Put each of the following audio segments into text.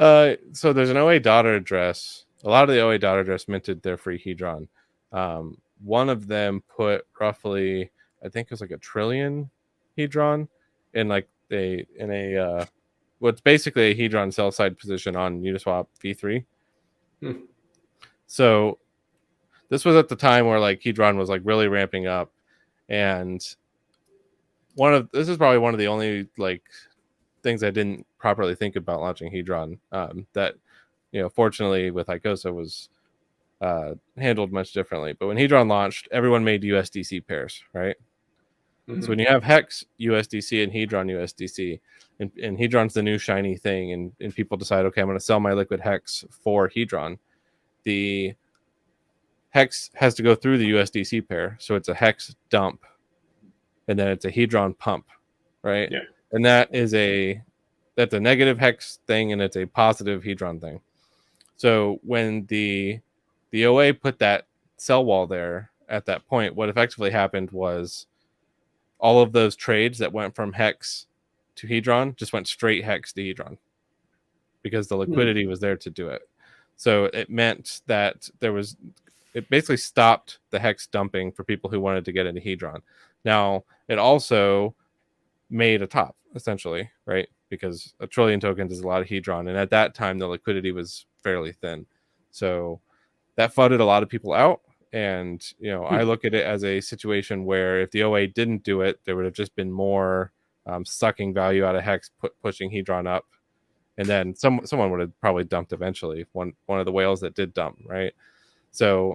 So there's an OA daughter address. A lot of the OA daughter address minted their free Hedron. One of them put roughly, I think it was like 1 trillion Hedron in like what's basically a Hedron sell side position on Uniswap V3. So this was at the time where like Hedron was like really ramping up, and this is probably one of the only like things I didn't properly think about launching Hedron. That fortunately with Icosa was handled much differently. But when Hedron launched, everyone made USDC pairs, right? So when you have Hex USDC and Hedron USDC, and Hedron's the new shiny thing, and people decide, okay, I'm going to sell my liquid Hex for Hedron, the Hex has to go through the USDC pair. So it's a Hex dump, and then it's a Hedron pump, right? Yeah. And that's a negative Hex thing, and it's a positive Hedron thing. So when the OA put that sell wall there at that point, what effectively happened was all of those trades that went from Hex to Hedron just went straight Hex to Hedron because the liquidity was there to do it. So it meant that it basically stopped the Hex dumping for people who wanted to get into Hedron. Now, it also made a top, essentially, right? Because 1 trillion tokens is a lot of Hedron. And at that time, the liquidity was fairly thin. So that flooded a lot of people out. And, I look at it as a situation where if the OA didn't do it, there would have just been more sucking value out of Hex, pushing Hedron up. And then someone would have probably dumped eventually, one of the whales that did dump, right? So,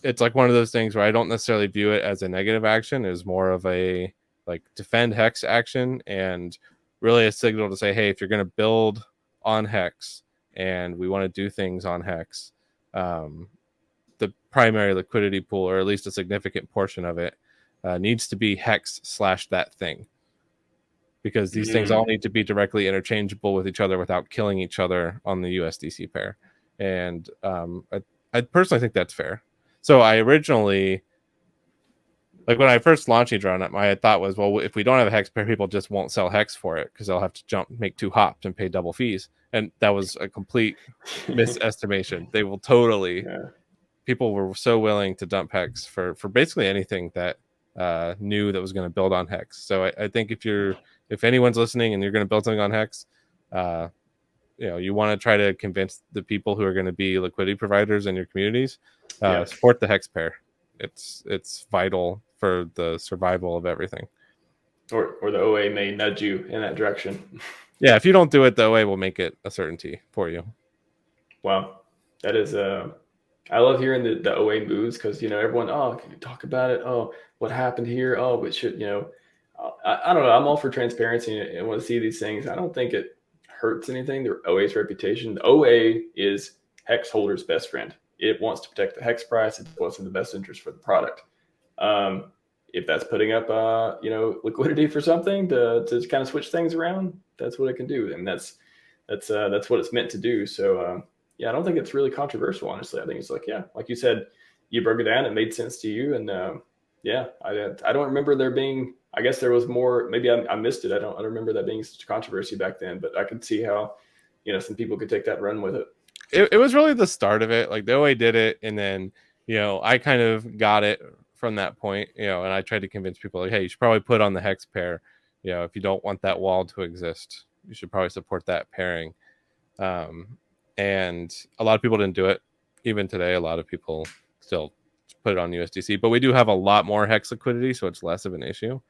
it's like one of those things where I don't necessarily view it as a negative action. It's more of a like defend Hex action, and really a signal to say, hey, if you're going to build on Hex and we want to do things on Hex, the primary liquidity pool, or at least a significant portion of it, needs to be Hex / that thing, because these things all need to be directly interchangeable with each other without killing each other on the USDC pair. And I personally think that's fair. So I originally, like when I first launched Hedron, my thought was, well, if we don't have a Hex pair, people just won't sell Hex for it because they'll have to make 2 hops and pay double fees. And that was a complete misestimation. They will totally... Yeah. People were so willing to dump Hex for basically anything that knew that was going to build on Hex. So I think if anyone's listening and you're going to build something on Hex, you want to try to convince the people who are going to be liquidity providers in your communities, support the Hex pair. It's vital for the survival of everything. Or the OA may nudge you in that direction. Yeah, if you don't do it, the OA will make it a certainty for you. Wow, that is I love hearing the OA moves because everyone, can you talk about it? Oh, what happened here? Oh, but should I don't know. I'm all for transparency and want to see these things. I don't think it hurts anything. The OA's reputation. The OA is Hex holder's best friend. It wants to protect the Hex price. It's what's in the best interest for the product. If that's putting up liquidity for something to kind of switch things around, that's what it can do, and that's what it's meant to do. So. Yeah, I don't think it's really controversial, honestly. I think it's like, like you said, you broke it down. It made sense to you. And I don't remember there being, I guess there was more, maybe I missed it. I don't remember that being such a controversy back then, but I could see how, some people could take that run with it. It was really the start of it. Like the OA did it. And then, I kind of got it from that point, and I tried to convince people like, hey, you should probably put on the Hex pair. If you don't want that wall to exist, you should probably support that pairing. And a lot of people didn't do it. Even today, a lot of people still put it on USDC. But we do have a lot more Hex liquidity, so it's less of an issue.